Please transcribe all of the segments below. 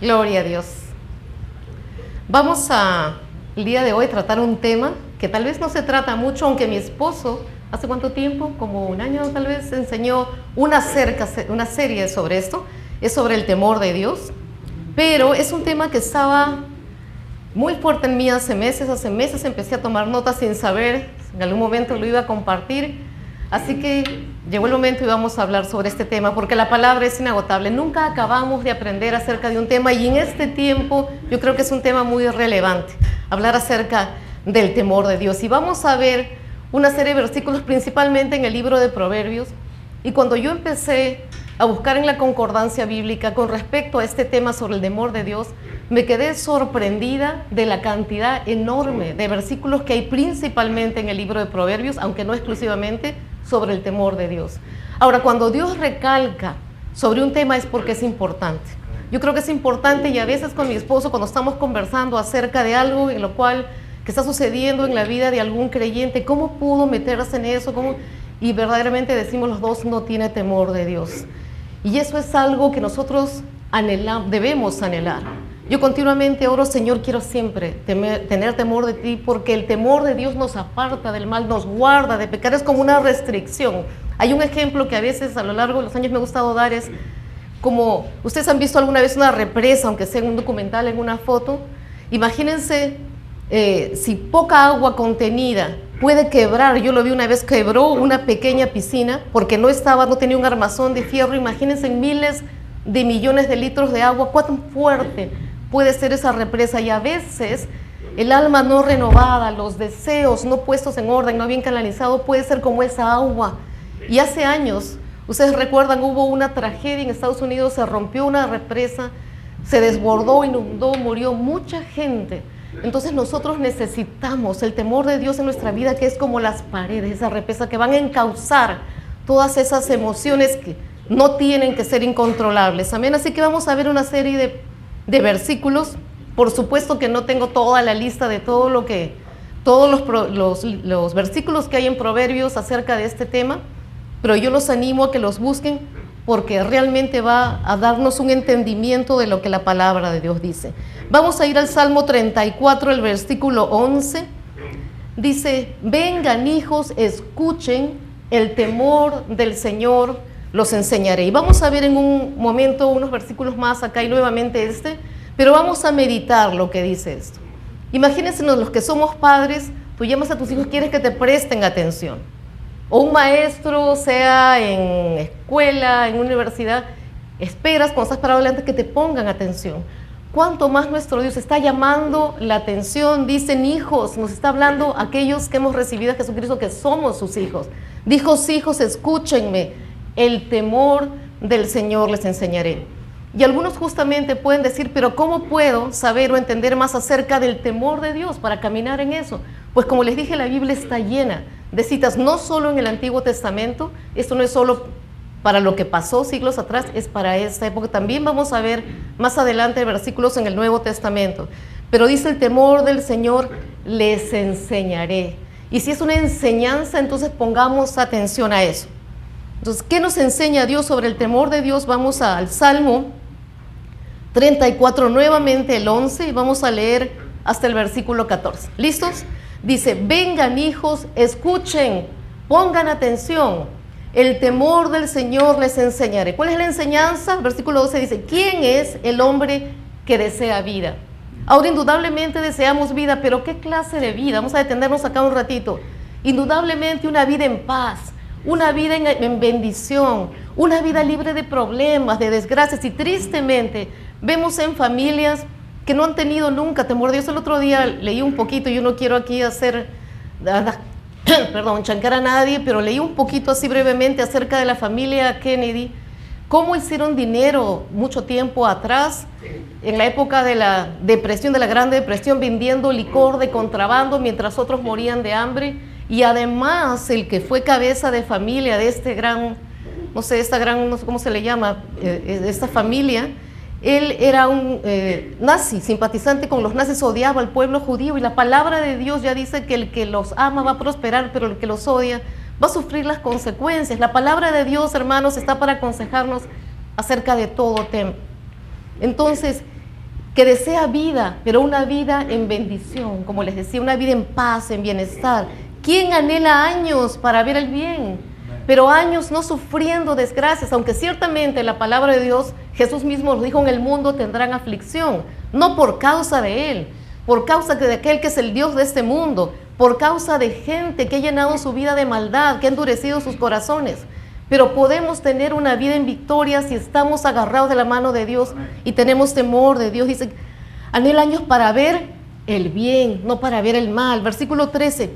Gloria a Dios. Vamos el día de hoy tratar un tema que tal vez no se trata mucho, aunque mi esposo, ¿hace cuánto tiempo? Como un año tal vez, enseñó una serie sobre esto. Es sobre el temor de Dios, pero es un tema que estaba muy fuerte en mí hace meses. Hace meses empecé a tomar notas sin saber, en algún momento lo iba a compartir. Así que llegó el momento y vamos a hablar sobre este tema, porque la palabra es inagotable. Nunca acabamos de aprender acerca de un tema, y en este tiempo yo creo que es un tema muy relevante, hablar acerca del temor de Dios. Y vamos a ver una serie de versículos, principalmente en el libro de Proverbios. Y cuando yo empecé a buscar en la concordancia bíblica con respecto a este tema sobre el temor de Dios, me quedé sorprendida de la cantidad enorme de versículos que hay principalmente en el libro de Proverbios, aunque no exclusivamente, sobre el temor de Dios. Ahora, cuando Dios recalca sobre un tema es porque es importante. Yo creo que es importante, y a veces con mi esposo, cuando estamos conversando acerca de algo en lo cual que está sucediendo en la vida de algún creyente, ¿cómo pudo meterse en eso? Y verdaderamente decimos los dos, no tiene temor de Dios. Y eso es algo que nosotros debemos anhelar. Yo continuamente oro: Señor, quiero siempre tener temor de ti, porque el temor de Dios nos aparta del mal, nos guarda de pecar, es como una restricción. Hay un ejemplo que a veces a lo largo de los años me ha gustado dar, es como, ustedes han visto alguna vez una represa, aunque sea en un documental, en una foto. Imagínense si poca agua contenida puede quebrar. Yo lo vi una vez, quebró una pequeña piscina porque no tenía un armazón de fierro. Imagínense en miles de millones de litros de agua, cuán fuerte puede ser esa represa. Y a veces el alma no renovada, los deseos no puestos en orden, no bien canalizado, puede ser como esa agua. Y hace años, ustedes recuerdan, hubo una tragedia en Estados Unidos, se rompió una represa, se desbordó, inundó, murió mucha gente. Entonces nosotros necesitamos el temor de Dios en nuestra vida, que es como las paredes, esa represa que van a encauzar todas esas emociones que no tienen que ser incontrolables. Amén. Así que vamos a ver una serie de versículos. Por supuesto que no tengo toda la lista de todos los versículos que hay en Proverbios acerca de este tema, pero yo los animo a que los busquen, porque realmente va a darnos un entendimiento de lo que la palabra de Dios dice. Vamos a ir al Salmo 34, el versículo 11. Dice: vengan hijos, escuchen, el temor del Señor los enseñaré. Y vamos a ver en un momento unos versículos más acá y nuevamente pero vamos a meditar lo que dice esto. Imagínense los que somos padres, tú llamas a tus hijos, quieres que te presten atención. O un maestro, sea en escuela, en universidad, esperas cuando estás parado delante que te pongan atención. Cuánto más nuestro Dios está llamando la atención. Dicen hijos, nos está hablando aquellos que hemos recibido a Jesucristo, que somos sus hijos. Dijo: hijos, escúchenme, el temor del Señor les enseñaré. Y algunos justamente pueden decir: pero ¿cómo puedo saber o entender más acerca del temor de Dios para caminar en eso? Pues como les dije, la Biblia está llena de citas, no solo en el Antiguo Testamento. Esto no es solo para lo que pasó siglos atrás, es para esta época. También vamos a ver más adelante versículos en el Nuevo Testamento. Pero dice: el temor del Señor les enseñaré. Y si es una enseñanza, entonces pongamos atención a eso. Entonces, ¿qué nos enseña Dios sobre el temor de Dios? Vamos al Salmo 34, nuevamente el 11, y vamos a leer hasta el versículo 14. ¿Listos? Dice: vengan hijos, escuchen, pongan atención, el temor del Señor les enseñaré. ¿Cuál es la enseñanza? Versículo 12 dice: ¿quién es el hombre que desea vida? Ahora, indudablemente deseamos vida, pero ¿qué clase de vida? Vamos a detenernos acá un ratito. Indudablemente una vida en paz, una vida en bendición, una vida libre de problemas, de desgracias. Y tristemente vemos en familias que no han tenido nunca temor de Dios. El otro día leí un poquito, yo no quiero aquí chancar a nadie, pero leí un poquito así brevemente acerca de la familia Kennedy, cómo hicieron dinero mucho tiempo atrás, en la época de la depresión, de la Gran Depresión, vendiendo licor de contrabando mientras otros morían de hambre. Y además el que fue cabeza de familia de no sé cómo se le llama, esta familia, él era un nazi, simpatizante con los nazis, odiaba al pueblo judío, y la palabra de Dios ya dice que el que los ama va a prosperar, pero el que los odia va a sufrir las consecuencias. La palabra de Dios, hermanos, está para aconsejarnos acerca de todo tema. Entonces, que desea vida, pero una vida en bendición, como les decía, una vida en paz, en bienestar. ¿Quién anhela años para ver el bien? Pero años no sufriendo desgracias, aunque ciertamente la palabra de Dios, Jesús mismo nos dijo, en el mundo tendrán aflicción, no por causa de Él, por causa de aquel que es el Dios de este mundo, por causa de gente que ha llenado su vida de maldad, que ha endurecido sus corazones. Pero podemos tener una vida en victoria si estamos agarrados de la mano de Dios y tenemos temor de Dios. Dice, anhela años para ver el bien, no para ver el mal. Versículo 13,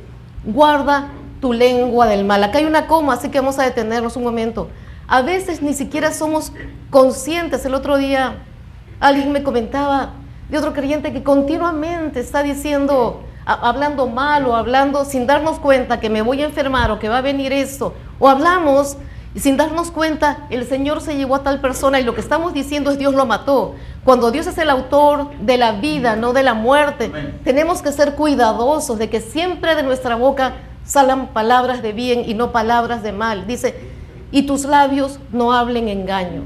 guarda tu lengua del mal. Acá hay una coma, así que vamos a detenernos un momento. A veces ni siquiera somos conscientes. El otro día alguien me comentaba de otro creyente que continuamente está diciendo, hablando mal o hablando sin darnos cuenta que me voy a enfermar o que va a venir esto. O hablamos y sin darnos cuenta, el Señor se llevó a tal persona y lo que estamos diciendo es Dios lo mató. Cuando Dios es el autor de la vida, no de la muerte, tenemos que ser cuidadosos de que siempre de nuestra boca salgan palabras de bien y no palabras de mal. Dice, y tus labios no hablen engaño.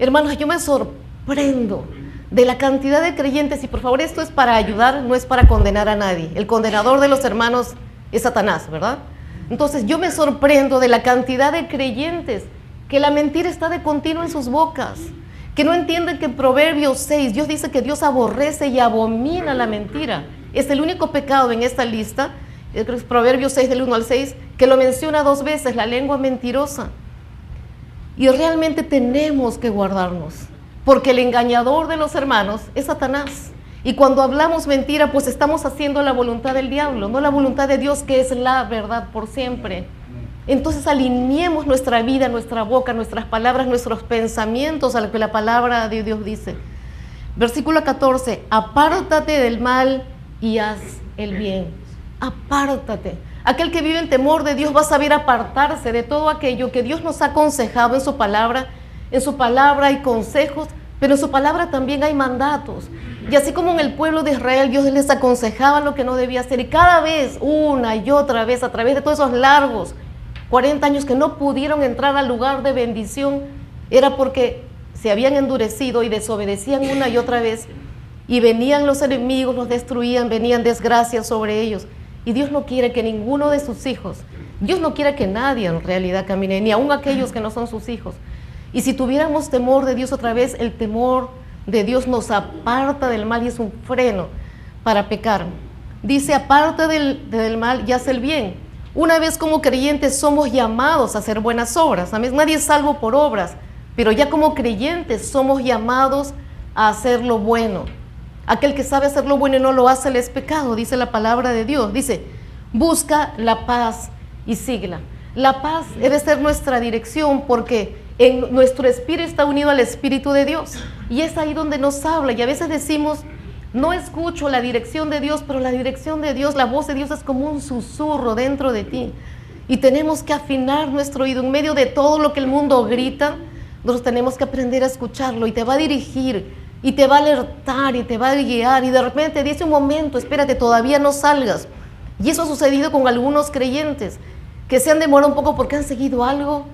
Hermanos, yo me sorprendo de la cantidad de creyentes, y por favor esto es para ayudar, no es para condenar a nadie. El condenador de los hermanos es Satanás, ¿verdad? Entonces yo me sorprendo de la cantidad de creyentes que la mentira está de continuo en sus bocas, que no entienden que en Proverbios 6, Dios dice que Dios aborrece y abomina la mentira. Es el único pecado en esta lista, es Proverbios 6 del 1 al 6, que lo menciona 2 veces, la lengua mentirosa. Y realmente tenemos que guardarnos, porque el engañador de los hermanos es Satanás. Y cuando hablamos mentira, pues estamos haciendo la voluntad del diablo, no la voluntad de Dios, que es la verdad por siempre. Entonces alineemos nuestra vida, nuestra boca, nuestras palabras, nuestros pensamientos a lo que la palabra de Dios dice. Versículo 14, apártate del mal y haz el bien. Apártate. Aquel que vive en temor de Dios va a saber apartarse de todo aquello que Dios nos ha aconsejado en su palabra. En su palabra hay consejos, pero en su palabra también hay mandatos. Y así como en el pueblo de Israel Dios les aconsejaba lo que no debía hacer, y cada vez, una y otra vez, a través de todos esos largos 40 años que no pudieron entrar al lugar de bendición, era porque se habían endurecido y desobedecían una y otra vez, y venían los enemigos, los destruían, venían desgracias sobre ellos. Y Dios no quiere que ninguno de sus hijos, Dios no quiere que nadie en realidad camine, ni aun aquellos que no son sus hijos. Y si tuviéramos temor de Dios otra vez, el temor de Dios nos aparta del mal y es un freno para pecar. Dice, aparte del mal y haz el bien. Una vez como creyentes somos llamados a hacer buenas obras. Nadie es salvo por obras, pero ya como creyentes somos llamados a hacer lo bueno. Aquel que sabe hacer lo bueno y no lo hace, le es pecado, dice la palabra de Dios. Dice, busca la paz y síguela. La paz debe ser nuestra dirección porque en nuestro espíritu está unido al Espíritu de Dios. Y es ahí donde nos habla. Y a veces decimos, no escucho la dirección de Dios, pero la dirección de Dios, la voz de Dios es como un susurro dentro de ti. Y tenemos que afinar nuestro oído en medio de todo lo que el mundo grita. Nosotros tenemos que aprender a escucharlo y te va a dirigir y te va a alertar y te va a guiar. Y de repente dice un momento, espérate, todavía no salgas. Y eso ha sucedido con algunos creyentes que se han demorado un poco porque han seguido algo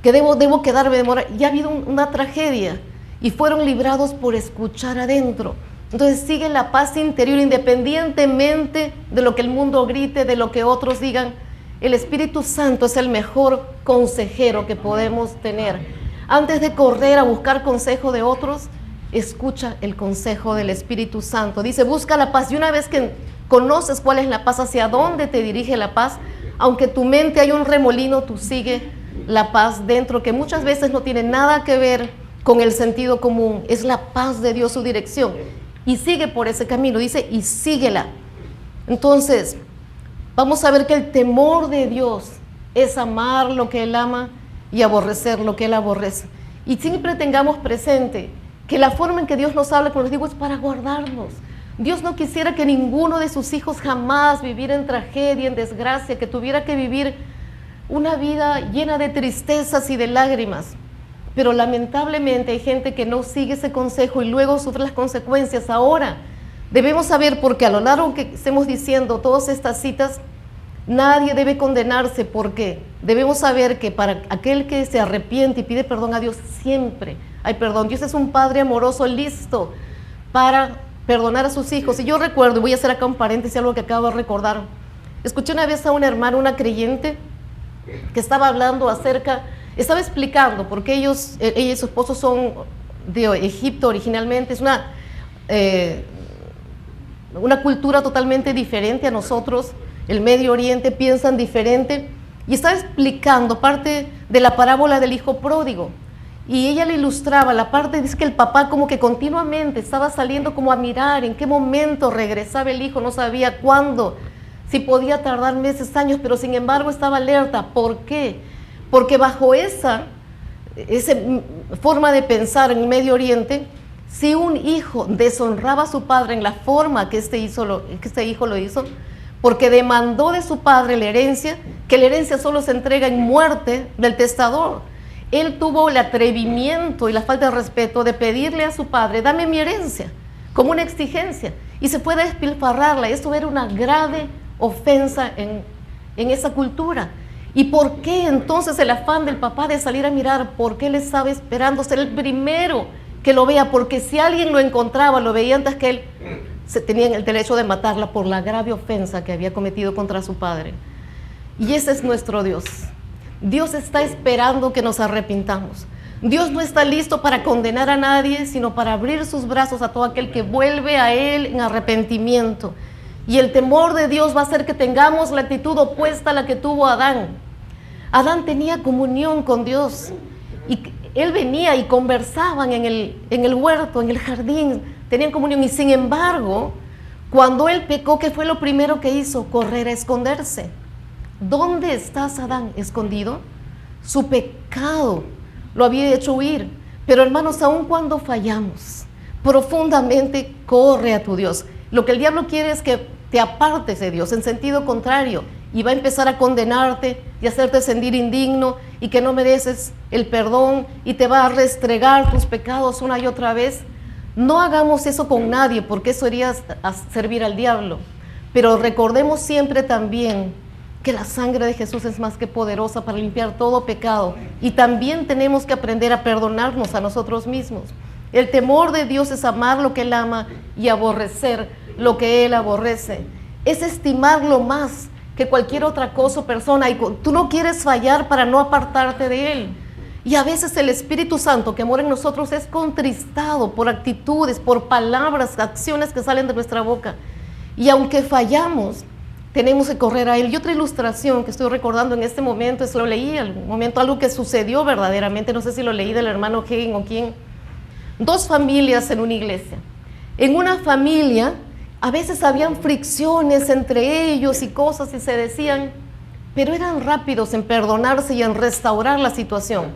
que debo quedarme demorado. Ya ha habido una tragedia y fueron librados por escuchar adentro. Entonces sigue la paz interior independientemente de lo que el mundo grite, de lo que otros digan. El Espíritu Santo es el mejor consejero que podemos tener. Antes de correr a buscar consejo de otros, escucha el consejo del Espíritu Santo. Dice, busca la paz. Y una vez que conoces cuál es la paz, hacia dónde te dirige la paz, aunque tu mente haya un remolino, tú sigue la paz dentro, que muchas veces no tiene nada que ver con el sentido común. Es la paz de Dios su dirección. Y sigue por ese camino, dice, y síguela. Entonces, vamos a ver que el temor de Dios es amar lo que Él ama y aborrecer lo que Él aborrece. Y siempre tengamos presente que la forma en que Dios nos habla, como les digo, es para guardarnos. Dios no quisiera que ninguno de sus hijos jamás viviera en tragedia, en desgracia, que tuviera que vivir una vida llena de tristezas y de lágrimas. Pero lamentablemente hay gente que no sigue ese consejo y luego sufre las consecuencias. Ahora debemos saber, porque a lo largo que estemos diciendo todas estas citas, nadie debe condenarse, porque debemos saber que para aquel que se arrepiente y pide perdón a Dios, siempre hay perdón. Dios es un Padre amoroso, listo para perdonar a sus hijos. Y yo recuerdo, y voy a hacer acá un paréntesis, algo que acabo de recordar. Escuché una vez a una hermana, una creyente, que estaba hablando estaba explicando, porque ella y su esposo son de Egipto originalmente, es una cultura totalmente diferente a nosotros, el Medio Oriente, piensan diferente, y estaba explicando parte de la parábola del hijo pródigo. Y ella le ilustraba la parte, dice que el papá como que continuamente estaba saliendo como a mirar en qué momento regresaba el hijo, no sabía cuándo, si podía tardar meses, años, pero sin embargo estaba alerta. ¿Por qué? Porque bajo esa forma de pensar en el Medio Oriente, si un hijo deshonraba a su padre en la forma que este hijo lo hizo, porque demandó de su padre la herencia, que la herencia solo se entrega en muerte del testador. Él tuvo el atrevimiento y la falta de respeto de pedirle a su padre, dame mi herencia, como una exigencia, y se puede despilfarrarla. Eso era una grave ofensa en esa cultura. ¿Y por qué entonces el afán del papá de salir a mirar? ¿Por qué él estaba esperando ser el primero que lo vea? Porque si alguien lo encontraba, lo veía antes que él, se tenían el derecho de matarla por la grave ofensa que había cometido contra su padre. Y ese es nuestro Dios. Dios está esperando que nos arrepintamos. Dios no está listo para condenar a nadie, sino para abrir sus brazos a todo aquel que vuelve a Él en arrepentimiento. Y el temor de Dios va a hacer que tengamos la actitud opuesta a la que tuvo Adán. Adán tenía comunión con Dios. Y él venía y conversaban en el huerto, en el jardín, tenían comunión. Y sin embargo, cuando él pecó, ¿qué fue lo primero que hizo? Correr a esconderse. ¿Dónde estás, Adán? ¿Escondido? Su pecado lo había hecho huir. Pero hermanos, aun cuando fallamos, profundamente corre a tu Dios. Lo que el diablo quiere es que te apartes de Dios en sentido contrario, y va a empezar a condenarte y hacerte sentir indigno y que no mereces el perdón, y te va a restregar tus pecados una y otra vez. No hagamos eso con nadie, porque eso iría a servir al diablo. Pero recordemos siempre también que la sangre de Jesús es más que poderosa para limpiar todo pecado, y también tenemos que aprender a perdonarnos a nosotros mismos. El temor de Dios es amar lo que Él ama y aborrecer lo que Él aborrece. Es estimarlo más que cualquier otra cosa o persona, y tú no quieres fallar para no apartarte de Él. Y a veces el Espíritu Santo que mora en nosotros es contristado por actitudes, por palabras, acciones que salen de nuestra boca. Y aunque fallamos, tenemos que correr a Él. Y otra ilustración que estoy recordando en este momento, lo leí en algún momento, algo que sucedió verdaderamente, no sé si lo leí del hermano Hagin o quién. Dos familias en una iglesia. En una familia a veces habían fricciones entre ellos y cosas, y se decían, pero eran rápidos en perdonarse y en restaurar la situación.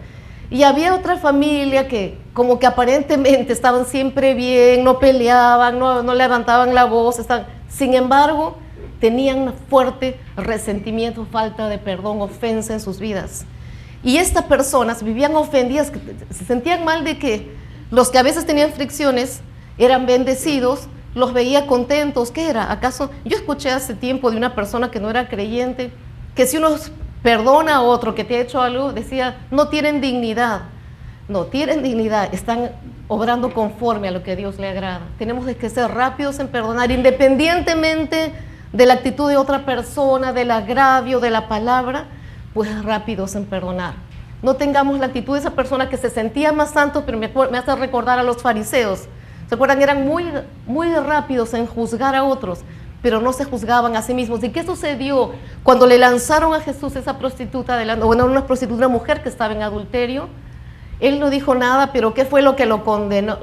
Y había otra familia que como que aparentemente estaban siempre bien, no peleaban, no levantaban la voz, sin embargo, tenían fuerte resentimiento, falta de perdón, ofensa en sus vidas. Y estas personas vivían ofendidas, se sentían mal de que los que a veces tenían fricciones eran bendecidos, los veía contentos. ¿Qué era? ¿Acaso? Yo escuché hace tiempo de una persona que no era creyente, que si uno perdona a otro que te ha hecho algo, decía, no tienen dignidad. No tienen dignidad, están obrando conforme a lo que a Dios le agrada. Tenemos que ser rápidos en perdonar, independientemente de la actitud de otra persona, del agravio, de la palabra, pues rápidos en perdonar. No tengamos la actitud de esa persona que se sentía más santo, pero me hace recordar a los fariseos. ¿Se acuerdan? Eran muy rápidos en juzgar a otros, pero no se juzgaban a sí mismos. ¿Y qué sucedió cuando le lanzaron a Jesús esa prostituta, una prostituta, una mujer que estaba en adulterio? Él no dijo nada, pero ¿qué fue lo que lo condenó?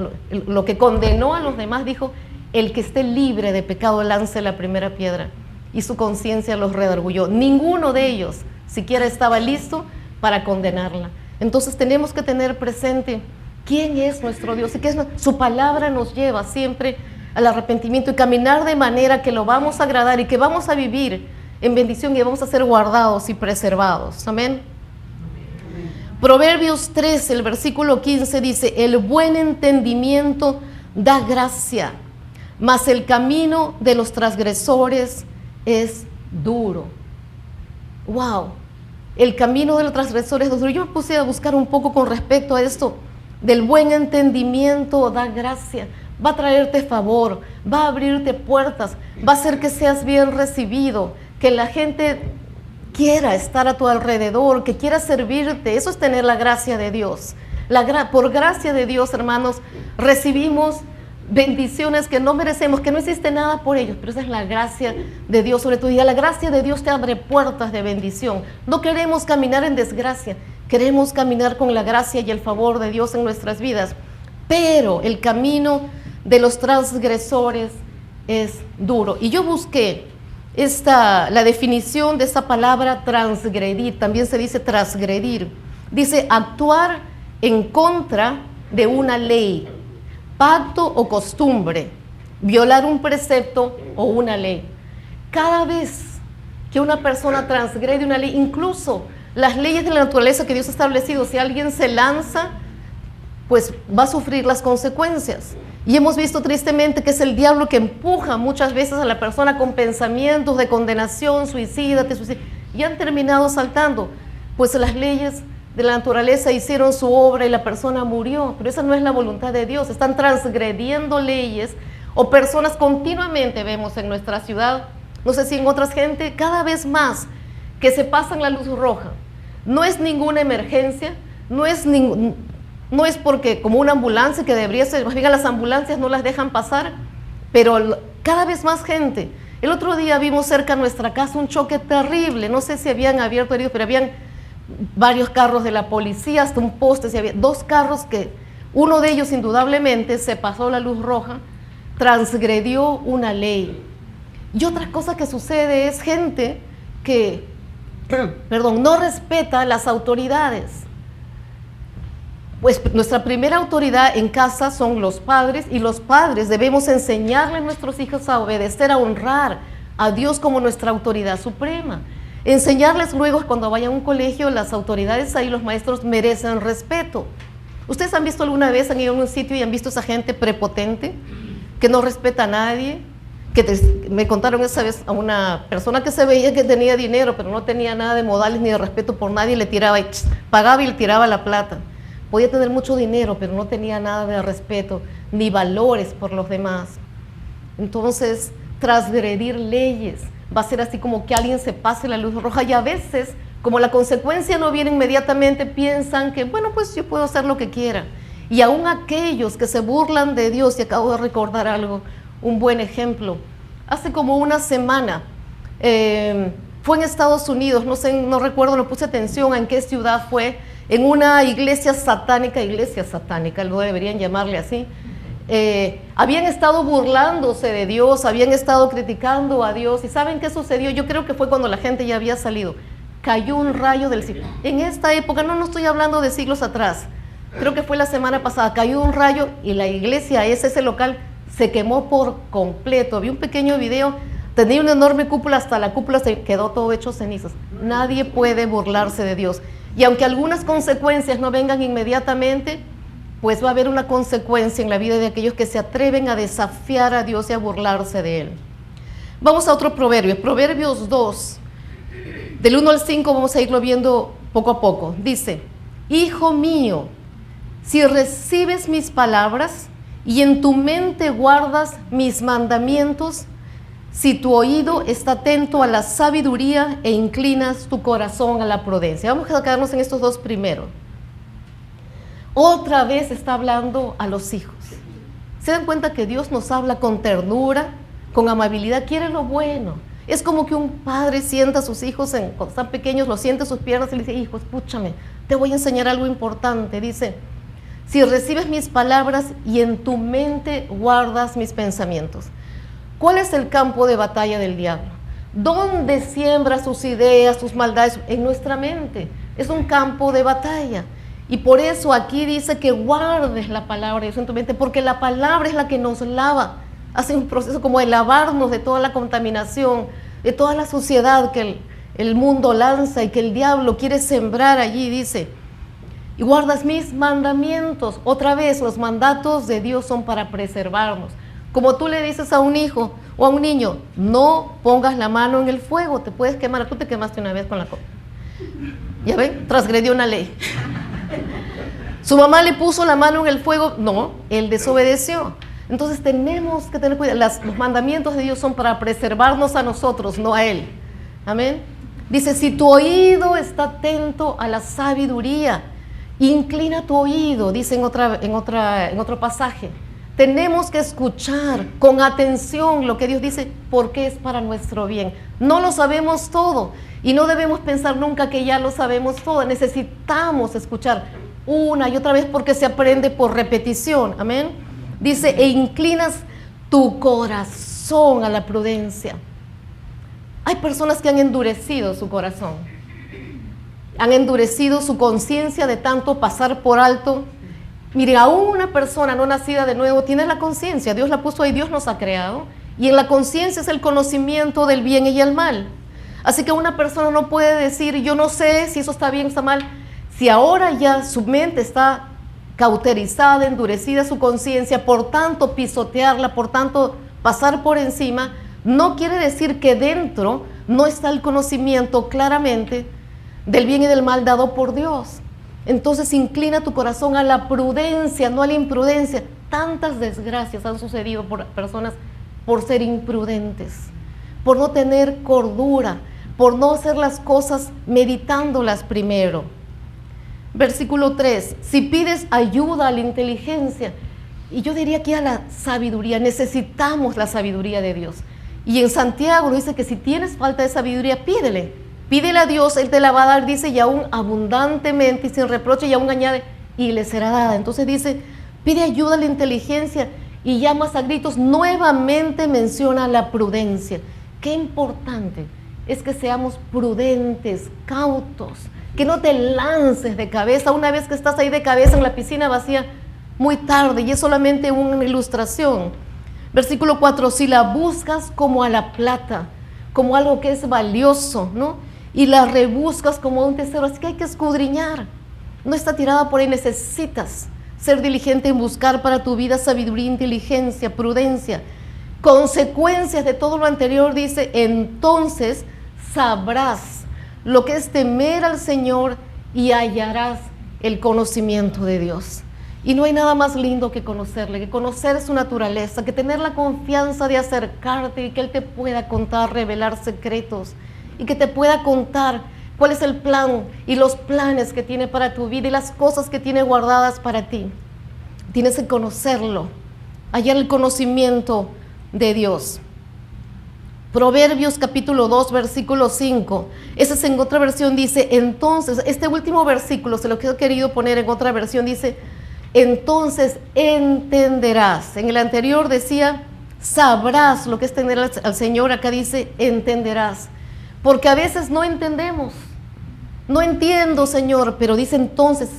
Lo que condenó a los demás, dijo, el que esté libre de pecado lance la primera piedra. Y su conciencia los redarguyó. Ninguno de ellos siquiera estaba listo para condenarla. Entonces tenemos que tener presente quién es nuestro Dios, y que su palabra nos lleva siempre al arrepentimiento y caminar de manera que lo vamos a agradar y que vamos a vivir en bendición y vamos a ser guardados y preservados. Amén. Proverbios 13, el versículo 15 dice, el buen entendimiento da gracia, mas el camino de los transgresores es duro. Wow, el camino de los transgresores es duro. Yo me puse a buscar un poco con respecto a esto del buen entendimiento da gracia, va a traerte favor, va a abrirte puertas, va a hacer que seas bien recibido, que la gente quiera estar a tu alrededor, que quiera servirte. Eso es tener la gracia de Dios. Por gracia de Dios, hermanos, recibimos bendiciones que no merecemos, que no existe nada por ellos, pero esa es la gracia de Dios sobre tu vida. La gracia de Dios te abre puertas de bendición. No queremos caminar en desgracia, queremos caminar con la gracia y el favor de Dios en nuestras vidas. Pero el camino de los transgresores es duro. Y yo busqué la definición de esta palabra transgredir. También se dice transgredir. Dice actuar en contra de una ley, pacto o costumbre, violar un precepto o una ley. Cada vez que una persona transgrede una ley, incluso las leyes de la naturaleza que Dios ha establecido, si alguien se lanza, pues va a sufrir las consecuencias. Y hemos visto tristemente que es el diablo que empuja muchas veces a la persona con pensamientos de condenación, suicídate, y han terminado saltando, pues las leyes de la naturaleza hicieron su obra y la persona murió. Pero esa no es la voluntad de Dios. Están transgrediendo leyes, o personas continuamente vemos en nuestra ciudad, no sé si en otras gente, cada vez más que se pasan la luz roja. No es ninguna emergencia, no es porque como una ambulancia que debería ser, más bien las ambulancias no las dejan pasar, pero cada vez más gente. El otro día vimos cerca de nuestra casa un choque terrible, no sé si habían abierto heridos, pero habían varios carros de la policía, hasta un poste, si había 2 carros que uno de ellos indudablemente se pasó la luz roja, transgredió una ley. Y otra cosa que sucede es gente que, no respeta las autoridades. Pues nuestra primera autoridad en casa son los padres, y los padres debemos enseñarle a nuestros hijos a obedecer, a honrar a Dios como nuestra autoridad suprema. Enseñarles luego, cuando vayan a un colegio, las autoridades ahí, los maestros merecen respeto. ¿Ustedes han visto alguna vez, han ido a un sitio y han visto esa gente prepotente que no respeta a nadie? Me contaron esa vez a una persona que se veía que tenía dinero, pero no tenía nada de modales ni de respeto por nadie, le tiraba y pagaba y le tiraba la plata. Podía tener mucho dinero, pero no tenía nada de respeto ni valores por los demás. Entonces, transgredir leyes va a ser así como que alguien se pase la luz roja, y a veces, como la consecuencia no viene inmediatamente, piensan que, bueno, pues yo puedo hacer lo que quiera. Y aún aquellos que se burlan de Dios, y acabo de recordar algo, un buen ejemplo. Hace como una semana, fue en Estados Unidos, no recuerdo, no puse atención en qué ciudad fue, en una iglesia satánica, lo deberían llamarle así. Habían estado burlándose de Dios, habían estado criticando a Dios, y ¿saben qué sucedió? Yo creo que fue cuando la gente ya había salido. Cayó un rayo del cielo. En esta época, no estoy hablando de siglos atrás, creo que fue la semana pasada, cayó un rayo y la iglesia, ese local, se quemó por completo. Vi un pequeño video, tenía una enorme cúpula, hasta la cúpula se quedó todo hecho cenizas. Nadie puede burlarse de Dios. Y aunque algunas consecuencias no vengan inmediatamente, pues va a haber una consecuencia en la vida de aquellos que se atreven a desafiar a Dios y a burlarse de Él. Vamos a otro proverbio, Proverbios 2, del 1 al 5, vamos a irlo viendo poco a poco. Dice: Hijo mío, si recibes mis palabras y en tu mente guardas mis mandamientos, si tu oído está atento a la sabiduría e inclinas tu corazón a la prudencia. Vamos a quedarnos en estos 2 primero. Otra vez está hablando a los hijos. ¿Se dan cuenta que Dios nos habla con ternura, con amabilidad? Quiere lo bueno. Es como que un padre sienta a sus hijos cuando están pequeños, los siente en sus piernas y le dice: hijo, escúchame, te voy a enseñar algo importante. Dice: si recibes mis palabras y en tu mente guardas mis pensamientos. ¿Cuál es el campo de batalla del diablo? ¿Dónde siembra sus ideas, sus maldades? En nuestra mente. Es un campo de batalla. Y por eso aquí dice que guardes la palabra de Dios en tu mente, porque la palabra es la que nos lava. Hace un proceso como de lavarnos de toda la contaminación, de toda la suciedad que el mundo lanza y que el diablo quiere sembrar allí. Dice: y guardas mis mandamientos. Otra vez, los mandatos de Dios son para preservarnos. Como tú le dices a un hijo o a un niño: no pongas la mano en el fuego, te puedes quemar. Tú te quemaste una vez con la copa. ¿Ya ven? Transgredió una ley. Su mamá le puso la mano en el fuego, no, él desobedeció. Entonces tenemos que tener cuidado. Los mandamientos de Dios son para preservarnos a nosotros, no a Él. Amén. Dice, si tu oído está atento a la sabiduría, inclina tu oído, dice en otro pasaje. Tenemos que escuchar con atención lo que Dios dice, porque es para nuestro bien. No lo sabemos todo y no debemos pensar nunca que ya lo sabemos todo. Necesitamos escuchar una y otra vez porque se aprende por repetición. Amén. Dice, e inclinas tu corazón a la prudencia. Hay personas que han endurecido su corazón, han endurecido su conciencia de tanto pasar por alto. Mire, aún una persona no nacida de nuevo tiene la conciencia, Dios la puso ahí, Dios nos ha creado, y en la conciencia es el conocimiento del bien y el mal. Así que una persona no puede decir, yo no sé si eso está bien o está mal, si ahora ya su mente está cauterizada, endurecida su conciencia, por tanto pisotearla, por tanto pasar por encima, no quiere decir que dentro no está el conocimiento claramente del bien y del mal dado por Dios. Entonces inclina tu corazón a la prudencia, no a la imprudencia. Tantas desgracias han sucedido por personas por ser imprudentes, por no tener cordura, por no hacer las cosas meditándolas primero. Versículo 3, si pides ayuda a la inteligencia, y yo diría que a la sabiduría, necesitamos la sabiduría de Dios. Y en Santiago dice que si tienes falta de sabiduría, pídele a Dios, Él te la va a dar, dice, y aún abundantemente y sin reproche, y aún añade, y le será dada. Entonces dice, pide ayuda a la inteligencia y llamas a gritos. Nuevamente menciona la prudencia. Qué importante es que seamos prudentes, cautos, que no te lances de cabeza una vez que estás ahí de cabeza en la piscina vacía muy tarde, y es solamente una ilustración. Versículo 4, si la buscas como a la plata, como algo que es valioso, ¿no? Y la rebuscas como a un tesoro, así que hay que escudriñar. No está tirada por ahí, necesitas ser diligente en buscar para tu vida sabiduría, inteligencia, prudencia. Consecuencias de todo lo anterior, dice, entonces sabrás lo que es temer al Señor y hallarás el conocimiento de Dios. Y no hay nada más lindo que conocerle, que conocer su naturaleza, que tener la confianza de acercarte y que Él te pueda contar, revelar secretos, y que te pueda contar cuál es el plan y los planes que tiene para tu vida y las cosas que tiene guardadas para ti. Tienes que conocerlo, hallar el conocimiento de Dios. Proverbios capítulo 2, versículo 5. Esa es en otra versión, dice, entonces, este último versículo, se lo he querido poner en otra versión, dice, entonces entenderás. En el anterior decía, sabrás lo que es tener al Señor. Acá dice, entenderás. Porque a veces no entendemos. No entiendo, Señor, pero dice entonces,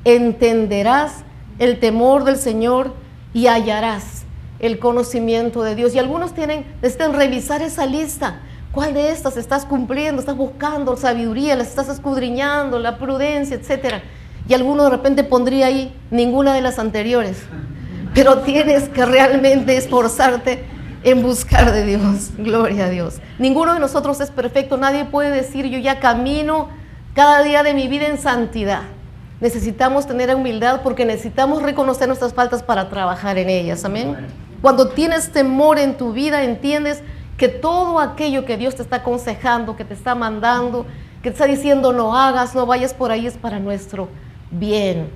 entenderás el temor del Señor y hallarás el conocimiento de Dios. Y algunos necesitan revisar esa lista. ¿Cuál de estas estás cumpliendo? Estás buscando sabiduría, las estás escudriñando, la prudencia, etcétera. Y alguno de repente pondría ahí ninguna de las anteriores. Pero tienes que realmente esforzarte en buscar de Dios. Gloria a Dios. Ninguno de nosotros es perfecto. Nadie puede decir, yo ya camino cada día de mi vida en santidad. Necesitamos tener humildad porque necesitamos reconocer nuestras faltas para trabajar en ellas. Amén. Cuando tienes temor en tu vida, entiendes que todo aquello que Dios te está aconsejando, que te está mandando, que te está diciendo no hagas, no vayas por ahí, es para nuestro bien.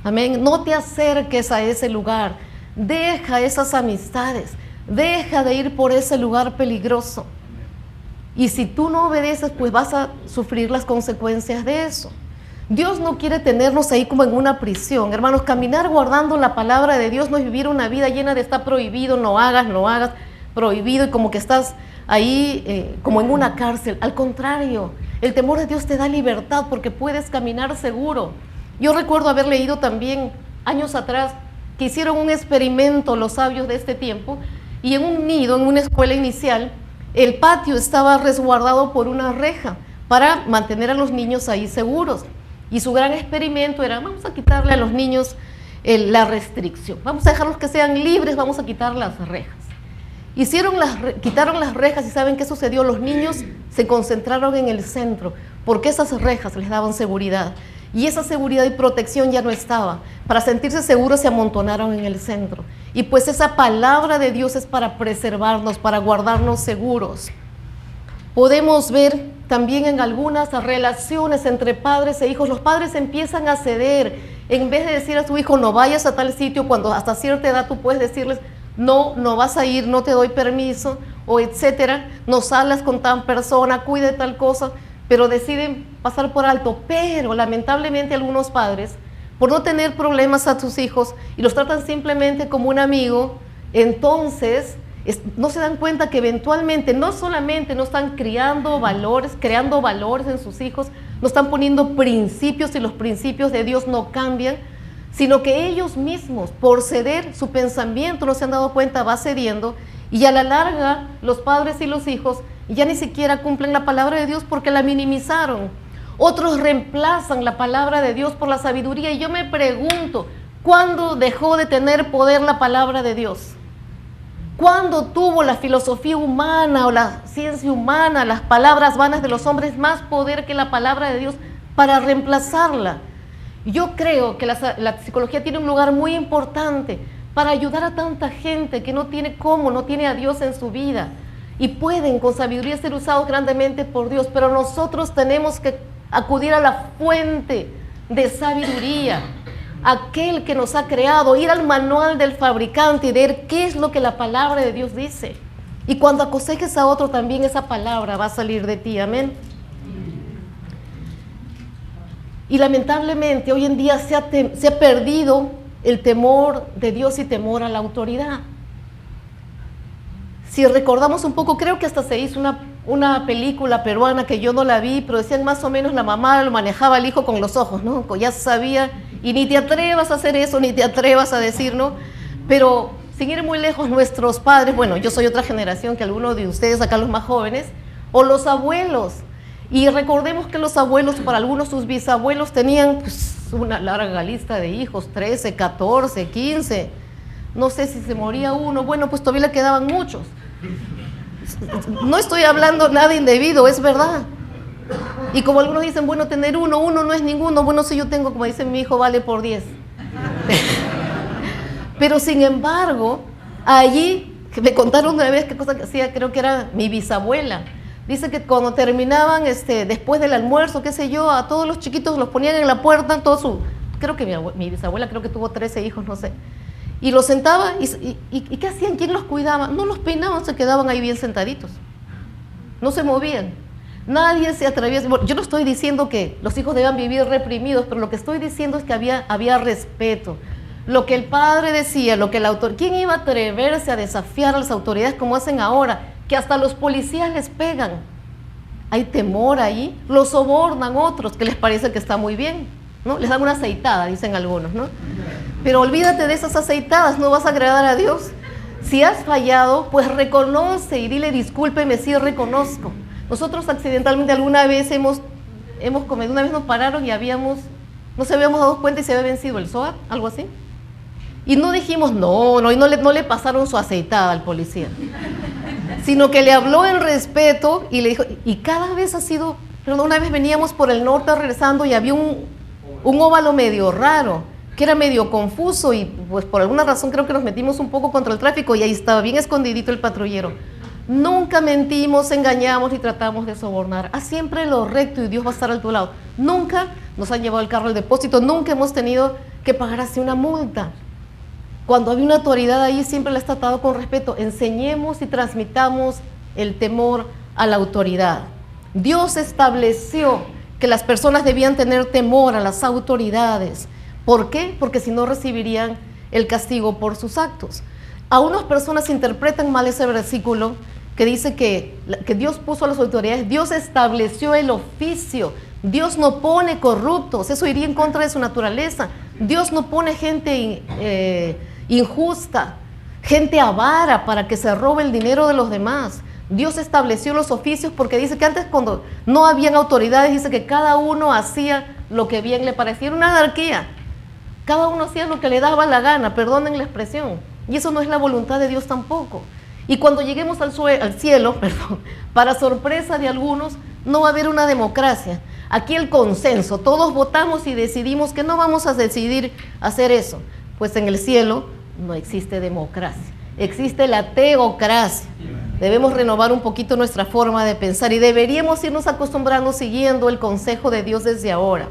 Amén. No te acerques a ese lugar. Deja esas amistades. Deja de ir por ese lugar peligroso. Y si tú no obedeces, pues vas a sufrir las consecuencias de eso. Dios no quiere tenernos ahí como en una prisión. Hermanos, caminar guardando la palabra de Dios no es vivir una vida llena de está prohibido, no hagas, prohibido, y como que estás ahí como en una cárcel. Al contrario, el temor de Dios te da libertad porque puedes caminar seguro. Yo recuerdo haber leído también años atrás que hicieron un experimento los sabios de este tiempo, y en un nido, en una escuela inicial, el patio estaba resguardado por una reja para mantener a los niños ahí seguros. Y su gran experimento era, vamos a quitarle a los niños la restricción, vamos a dejarlos que sean libres, vamos a quitar las rejas. Quitaron las rejas, y ¿saben qué sucedió? Los niños se concentraron en el centro, porque esas rejas les daban seguridad. Y esa seguridad y protección ya no estaba. Para sentirse seguros se amontonaron en el centro. Y pues esa palabra de Dios es para preservarnos, para guardarnos seguros. Podemos ver también en algunas relaciones entre padres e hijos, los padres empiezan a ceder. En vez de decir a su hijo, no vayas a tal sitio, cuando hasta cierta edad tú puedes decirles, no, no vas a ir, no te doy permiso, o etcétera, no salgas con tal persona, cuide de tal cosa, pero deciden pasar por alto. Pero lamentablemente algunos padres, por no tener problemas a sus hijos y los tratan simplemente como un amigo, entonces no se dan cuenta que eventualmente no solamente no están creando valores en sus hijos, no están poniendo principios y los principios de Dios no cambian, sino que ellos mismos, por ceder su pensamiento, no se han dado cuenta, va cediendo, y a la larga los padres y los hijos ya ni siquiera cumplen la palabra de Dios porque la minimizaron. Otros reemplazan la palabra de Dios por la sabiduría, y yo me pregunto, ¿cuándo dejó de tener poder la palabra de Dios? ¿Cuándo tuvo la filosofía humana o la ciencia humana, las palabras vanas de los hombres, más poder que la palabra de Dios para reemplazarla? Yo creo que la psicología tiene un lugar muy importante para ayudar a tanta gente que no tiene cómo, no tiene a Dios en su vida, y pueden con sabiduría ser usados grandemente por Dios, pero nosotros tenemos que acudir a la fuente de sabiduría, aquel que nos ha creado, ir al manual del fabricante y ver qué es lo que la palabra de Dios dice. Y cuando aconsejes a otro, también esa palabra va a salir de ti, amén. Y lamentablemente hoy en día se ha perdido el temor de Dios y temor a la autoridad. Si recordamos un poco, creo que hasta se hizo una película peruana que yo no la vi, pero decían más o menos la mamá lo manejaba al hijo con los ojos, ¿no? Ya sabía, y ni te atrevas a hacer eso, ni te atrevas a decir, ¿no? Pero sin ir muy lejos, nuestros padres, bueno, yo soy otra generación que algunos de ustedes, acá los más jóvenes, o los abuelos, y recordemos que los abuelos, para algunos sus bisabuelos, tenían pues, una larga lista de hijos, 13, 14, 15, no sé si se moría uno, bueno, pues todavía le quedaban muchos. No estoy hablando nada indebido, es verdad. Y como algunos dicen, bueno, tener uno no es ninguno, bueno, si yo tengo, como dice mi hijo, vale por 10. Pero sin embargo, allí, que me contaron una vez qué cosa que hacía, creo que era mi bisabuela. Dice que cuando terminaban, después del almuerzo, qué sé yo, a todos los chiquitos los ponían en la puerta, creo que mi bisabuela creo que tuvo 13 hijos, no sé. Y los sentaba, ¿y qué hacían? ¿Quién los cuidaba? No los peinaban, se quedaban ahí bien sentaditos. No se movían. Nadie se atrevía. Yo no estoy diciendo que los hijos deban vivir reprimidos, pero lo que estoy diciendo es que había respeto. Lo que el padre decía, lo que el autor... ¿Quién iba a atreverse a desafiar a las autoridades como hacen ahora? Que hasta los policías les pegan. Hay temor ahí. Los sobornan otros, que les parece que está muy bien, ¿no? Les dan una aceitada, dicen algunos, ¿no? Pero olvídate de esas aceitadas, no vas a agradar a Dios. Si has fallado, pues reconoce y dile, discúlpeme, sí reconozco. Nosotros accidentalmente alguna vez hemos cometido, una vez nos pararon y no se habíamos dado cuenta y se había vencido el SOAT, algo así. Y no dijimos no le pasaron su aceitada al policía, sino que le habló en respeto y le dijo, y cada vez ha sido, pero una vez veníamos por el norte regresando y había un óvalo medio raro, que era medio confuso, y pues por alguna razón creo que nos metimos un poco contra el tráfico y ahí estaba bien escondidito el patrullero. Nunca mentimos, engañamos ni tratamos de sobornar. Haz siempre lo recto y Dios va a estar a tu lado. Nunca nos han llevado el carro al depósito, nunca hemos tenido que pagar así una multa. Cuando había una autoridad ahí siempre la has tratado con respeto. Enseñemos y transmitamos el temor a la autoridad. Dios estableció que las personas debían tener temor a las autoridades. ¿Por qué? Porque si no recibirían el castigo por sus actos. A unas personas interpretan mal ese versículo que dice que Dios puso a las autoridades, Dios estableció el oficio, Dios no pone corruptos, eso iría en contra de su naturaleza. Dios no pone gente injusta, gente avara para que se robe el dinero de los demás. Dios estableció los oficios porque dice que antes, cuando no habían autoridades, dice que cada uno hacía lo que bien le parecía. Era una anarquía. Cada uno hacía lo que le daba la gana, perdonen la expresión. Y eso no es la voluntad de Dios tampoco. Y cuando lleguemos al cielo, para sorpresa de algunos, no va a haber una democracia. Aquí el consenso, todos votamos y decidimos que no vamos a decidir hacer eso. Pues en el cielo No existe democracia, existe la teocracia. Debemos renovar un poquito nuestra forma de pensar y deberíamos irnos acostumbrando siguiendo el consejo de Dios desde ahora.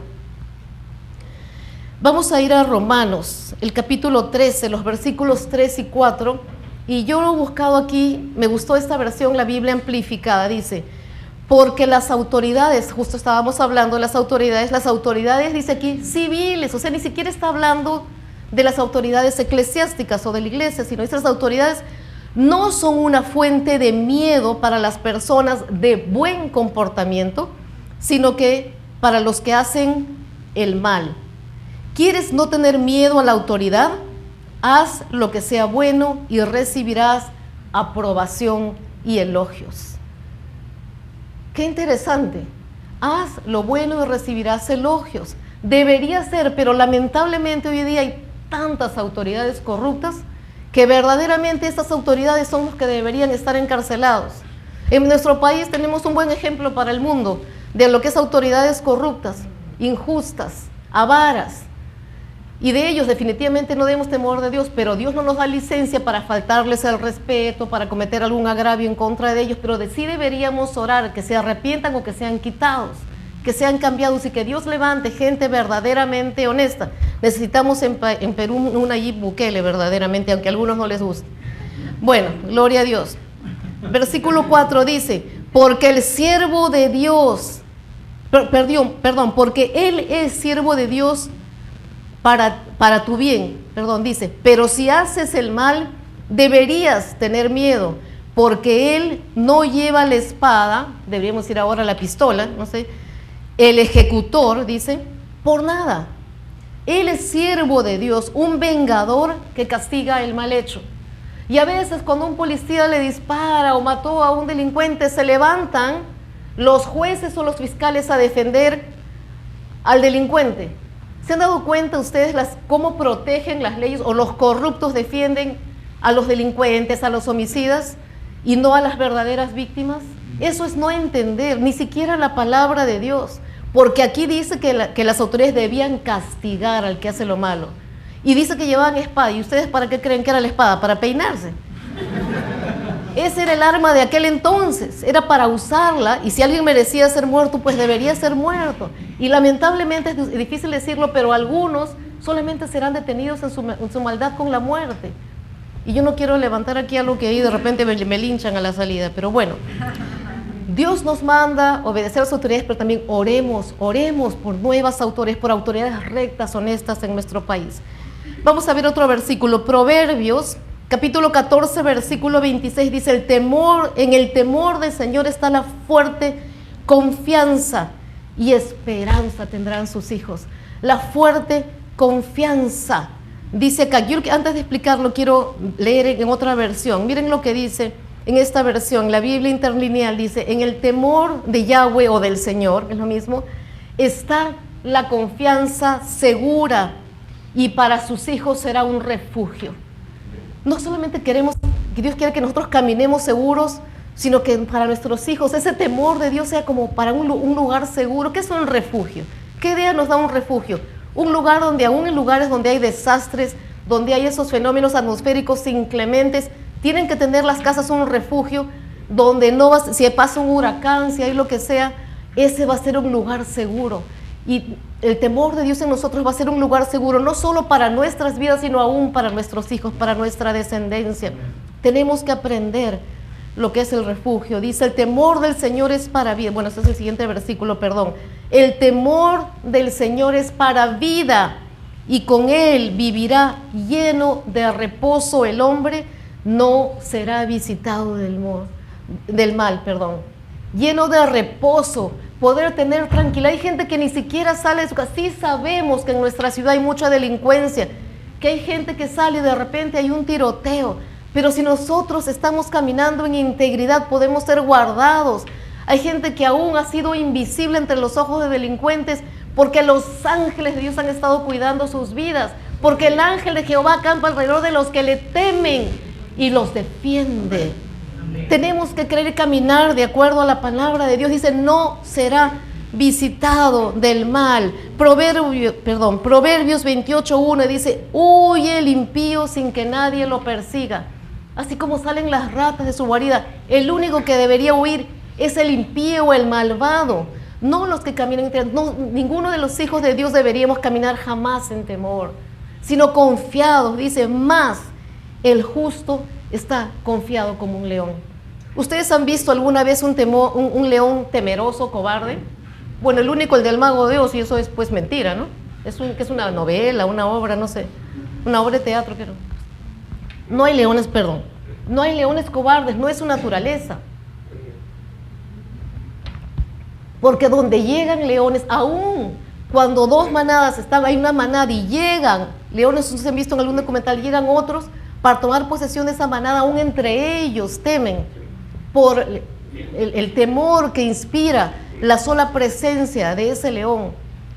Vamos a ir a Romanos, el capítulo 13, los versículos 3 y 4. Y yo lo he buscado aquí, me gustó esta versión, la Biblia amplificada, dice, porque las autoridades, justo estábamos hablando de las autoridades dice aquí civiles, o sea, ni siquiera está hablando de las autoridades eclesiásticas o de la iglesia, sino estas autoridades no son una fuente de miedo para las personas de buen comportamiento, sino que para los que hacen el mal. ¿Quieres no tener miedo a la autoridad? Haz lo que sea bueno y recibirás aprobación y elogios. Qué interesante. Haz lo bueno y recibirás elogios. Debería ser, pero lamentablemente hoy día hay tantas autoridades corruptas que verdaderamente estas autoridades son los que deberían estar encarcelados. En nuestro país tenemos un buen ejemplo para el mundo de lo que es autoridades corruptas, injustas, avaras. Y de ellos definitivamente no debemos temor de Dios, pero Dios no nos da licencia para faltarles el respeto, para cometer algún agravio en contra de ellos, pero sí deberíamos orar que se arrepientan o que sean quitados, que sean cambiados y que Dios levante gente verdaderamente honesta. Necesitamos en Perú un Nayib Bukele verdaderamente, aunque a algunos no les guste. Bueno, gloria a Dios. Versículo 4 dice, porque el siervo de Dios, porque Él es siervo de Dios para tu bien, dice, pero si haces el mal, deberías tener miedo, porque Él no lleva la espada, deberíamos ir ahora a la pistola, no sé, el ejecutor, dice, por nada. Él es siervo de Dios, un vengador que castiga el mal hecho. Y a veces cuando un policía le dispara o mató a un delincuente, se levantan los jueces o los fiscales a defender al delincuente. ¿Se han dado cuenta ustedes cómo protegen las leyes o los corruptos defienden a los delincuentes, a los homicidas y no a las verdaderas víctimas? Eso es no entender ni siquiera la palabra de Dios, porque aquí dice que las autoridades debían castigar al que hace lo malo. Y dice que llevaban espada. ¿Y ustedes para qué creen que era la espada? Para peinarse. Ese era el arma de aquel entonces, era para usarla, y si alguien merecía ser muerto, pues debería ser muerto. Y lamentablemente es difícil decirlo, pero algunos solamente serán detenidos en su maldad con la muerte. Y yo no quiero levantar aquí algo que ahí de repente me linchan a la salida, pero bueno. Dios nos manda obedecer a las autoridades, pero también oremos por nuevas autoridades, por autoridades rectas, honestas en nuestro país. Vamos a ver otro versículo, Proverbios, capítulo 14, versículo 26, dice, en el temor del Señor está la fuerte confianza y esperanza tendrán sus hijos. La fuerte confianza. Dice acá, yo antes de explicarlo quiero leer en otra versión. Miren lo que dice en esta versión, la Biblia interlineal dice, en el temor de Yahweh o del Señor, es lo mismo, está la confianza segura y para sus hijos será un refugio. No solamente queremos que Dios quiera que nosotros caminemos seguros, sino que para nuestros hijos ese temor de Dios sea como para un lugar seguro. ¿Qué es un refugio? ¿Qué idea nos da un refugio? Un lugar donde aún en lugares donde hay desastres, donde hay esos fenómenos atmosféricos inclementes, tienen que tener las casas un refugio donde si pasa un huracán, si hay lo que sea, ese va a ser un lugar seguro. Y el temor de Dios en nosotros va a ser un lugar seguro, no solo para nuestras vidas, sino aún para nuestros hijos, para nuestra descendencia. Tenemos que aprender lo que es el refugio. Dice, el temor del Señor es para vida. Bueno, este es el siguiente versículo, perdón. El temor del Señor es para vida, y con él vivirá lleno de reposo el hombre, no será visitado del mal. Lleno de reposo, poder tener tranquilidad. Hay gente que ni siquiera sale de su casa. Sí sabemos que en nuestra ciudad hay mucha delincuencia, que hay gente que sale y de repente hay un tiroteo, pero si nosotros estamos caminando en integridad podemos ser guardados. Hay gente que aún ha sido invisible entre los ojos de delincuentes porque los ángeles de Dios han estado cuidando sus vidas, porque el ángel de Jehová acampa alrededor de los que le temen y los defiende. Tenemos que creer y caminar de acuerdo a la palabra de Dios. Dice, no será visitado del mal. Proverbios 28:1 dice, huye el impío sin que nadie lo persiga. Así como salen las ratas de su guarida, el único que debería huir es el impío o el malvado, no los que caminan en temor. No, ninguno de los hijos de Dios deberíamos caminar jamás en temor, sino confiados. Dice, más el justo está confiado como un león. ¿Ustedes han visto alguna vez un león temeroso, cobarde? Bueno, el único, el del Mago de Oz, y eso es pues mentira, ¿no? Que es una novela, una obra, no sé, una obra de teatro, creo. No hay leones, no hay leones cobardes, no es su naturaleza. Porque donde llegan leones, aún cuando dos manadas están, hay una manada y llegan leones, ustedes han visto en algún documental, llegan otros para tomar posesión de esa manada, aún entre ellos temen por el temor que inspira la sola presencia de ese león.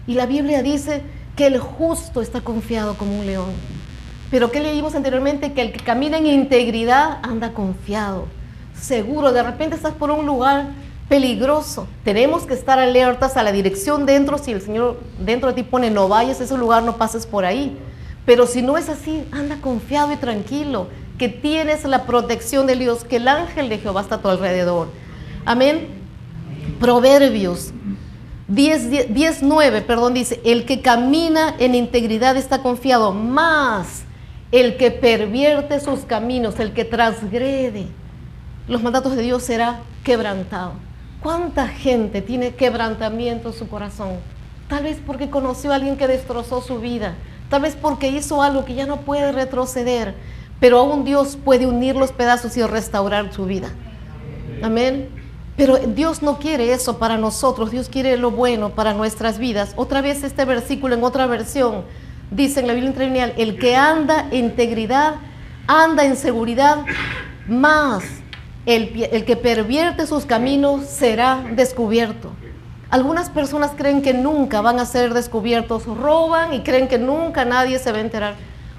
Y la Biblia dice que el justo está confiado como un león. Pero ¿qué leímos anteriormente? Que el que camina en integridad anda confiado, seguro. De repente estás por un lugar peligroso. Tenemos que estar alertas a la dirección dentro. Si el Señor dentro de ti pone no vayas a ese lugar, no pases por ahí. Pero si no es así, anda confiado y tranquilo, que tienes la protección de Dios, que el ángel de Jehová está a tu alrededor. Amén. Proverbios 10:9, dice, el que camina en integridad está confiado, más el que pervierte sus caminos, el que transgrede los mandatos de Dios será quebrantado. ¿Cuánta gente tiene quebrantamiento en su corazón? Tal vez porque conoció a alguien que destrozó su vida, tal vez porque hizo algo que ya no puede retroceder, pero aún Dios puede unir los pedazos y restaurar su vida. Amén. Pero Dios no quiere eso para nosotros, Dios quiere lo bueno para nuestras vidas. Otra vez este versículo en otra versión dice en la Biblia Interlineal, el que anda en integridad, anda en seguridad, más el que pervierte sus caminos será descubierto. Algunas personas creen que nunca van a ser descubiertos, roban y creen que nunca nadie se va a enterar.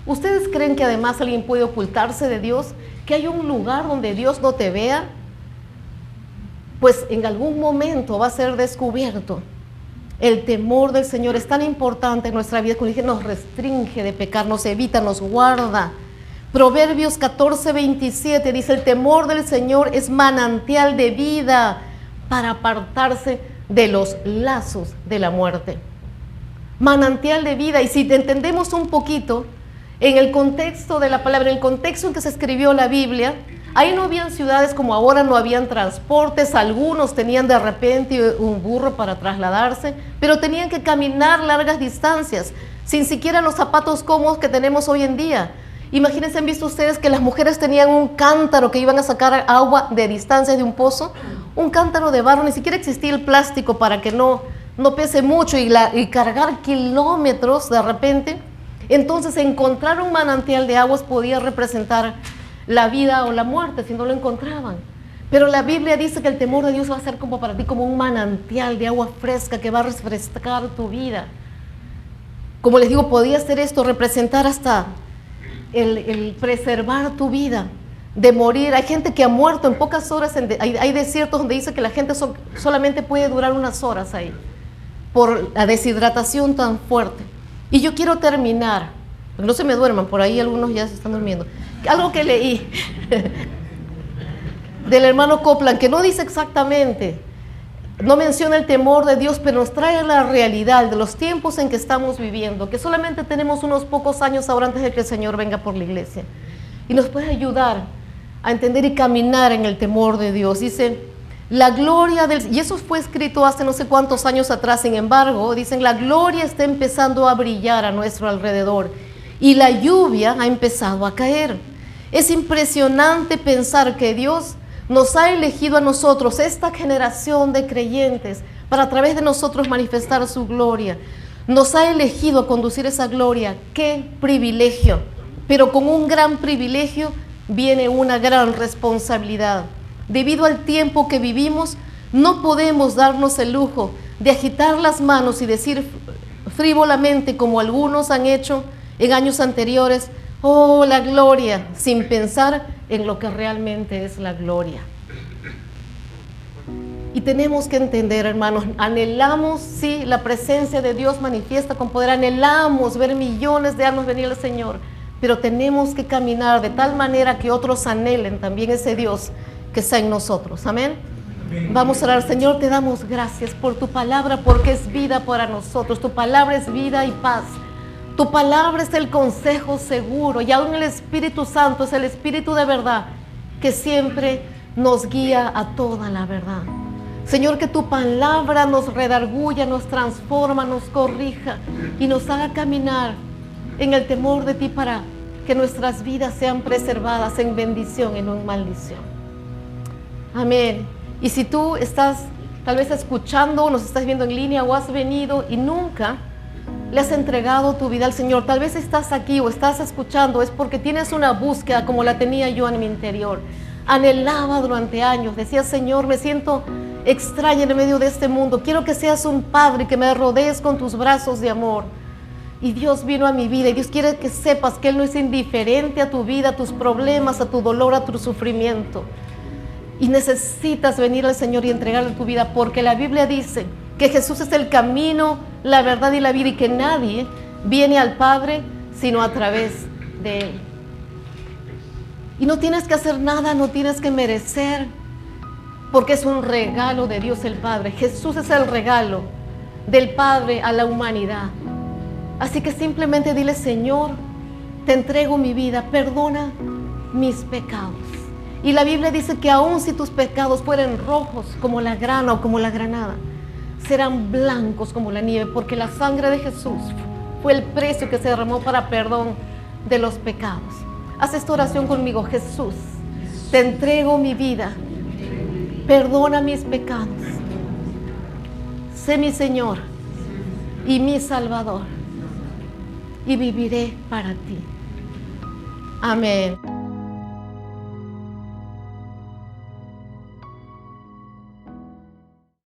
¿Ustedes creen que además alguien puede ocultarse de Dios? ¿Que hay un lugar donde Dios no te vea? Pues en algún momento va a ser descubierto. El temor del Señor es tan importante en nuestra vida, como dije, nos restringe de pecar, nos evita, nos guarda. Proverbios 14:27 dice, el temor del Señor es manantial de vida para apartarse de los lazos de la muerte. Manantial de vida. Y si entendemos un poquito en el contexto de la palabra, en el contexto en que se escribió la Biblia, ahí no habían ciudades como ahora, no habían transportes, algunos tenían de repente un burro para trasladarse, pero tenían que caminar largas distancias, sin siquiera los zapatos cómodos que tenemos hoy en día. Imagínense, ¿han visto ustedes que las mujeres tenían un cántaro que iban a sacar agua de distancia de un pozo? Un cántaro de barro, ni siquiera existía el plástico para que no pese mucho y cargar kilómetros de repente. Entonces encontrar un manantial de aguas podía representar la vida o la muerte si no lo encontraban. Pero la Biblia dice que el temor de Dios va a ser como para ti como un manantial de agua fresca que va a refrescar tu vida. Como les digo, podía ser esto, representar hasta el preservar tu vida de morir. Hay gente que ha muerto en pocas horas, hay desiertos donde dice que la gente solamente puede durar unas horas ahí por la deshidratación tan fuerte. Y yo quiero terminar, no se me duerman, por ahí algunos ya se están durmiendo. Algo que leí del hermano Copeland, que no dice exactamente, no menciona el temor de Dios, pero nos trae la realidad de los tiempos en que estamos viviendo, que solamente tenemos unos pocos años ahora antes de que el Señor venga por la iglesia. Y nos puede ayudar a entender y caminar en el temor de Dios. Dice, la gloria y eso fue escrito hace no sé cuántos años atrás, sin embargo, dicen, la gloria está empezando a brillar a nuestro alrededor y la lluvia ha empezado a caer. Es impresionante pensar que Dios nos ha elegido a nosotros, esta generación de creyentes, para a través de nosotros manifestar su gloria. Nos ha elegido a conducir esa gloria. ¡Qué privilegio! Pero con un gran privilegio viene una gran responsabilidad. Debido al tiempo que vivimos, no podemos darnos el lujo de agitar las manos y decir frívolamente, como algunos han hecho en años anteriores, oh, la gloria, sin pensar en lo que realmente es la gloria. Y tenemos que entender, hermanos, anhelamos, sí, la presencia de Dios manifiesta con poder, anhelamos ver millones de almas venir al Señor, pero tenemos que caminar de tal manera que otros anhelen también ese Dios que está en nosotros. Amén. Vamos a orar. Señor, te damos gracias por tu palabra, porque es vida para nosotros. Tu palabra es vida y paz. Tu palabra es el consejo seguro, y aún el Espíritu Santo es el Espíritu de verdad que siempre nos guía a toda la verdad. Señor, que tu palabra nos redarguya, nos transforma, nos corrija y nos haga caminar en el temor de ti, para que nuestras vidas sean preservadas en bendición y no en maldición. Amén. Y si tú estás tal vez escuchando, nos estás viendo en línea, o has venido y nunca le has entregado tu vida al Señor, tal vez estás aquí o estás escuchando, es porque tienes una búsqueda como la tenía yo en mi interior. Anhelaba durante años, decía: Señor, me siento extraña en medio de este mundo, quiero que seas un padre, que me rodees con tus brazos de amor. Y Dios vino a mi vida, y Dios quiere que sepas que Él no es indiferente a tu vida, a tus problemas, a tu dolor, a tu sufrimiento. Y necesitas venir al Señor y entregarle tu vida, porque la Biblia dice que Jesús es el camino, la verdad y la vida, y que nadie viene al Padre sino a través de Él. Y no tienes que hacer nada, no tienes que merecer, porque es un regalo de Dios el Padre. Jesús es el regalo del Padre a la humanidad. Así que simplemente dile: Señor, te entrego mi vida, perdona mis pecados. Y la Biblia dice que aun si tus pecados fueran rojos como la grana o como la granada, serán blancos como la nieve, porque la sangre de Jesús fue el precio que se derramó para perdón de los pecados. Haz esta oración conmigo: Jesús, te entrego mi vida, perdona mis pecados, sé mi Señor y mi Salvador, y viviré para ti. Amén.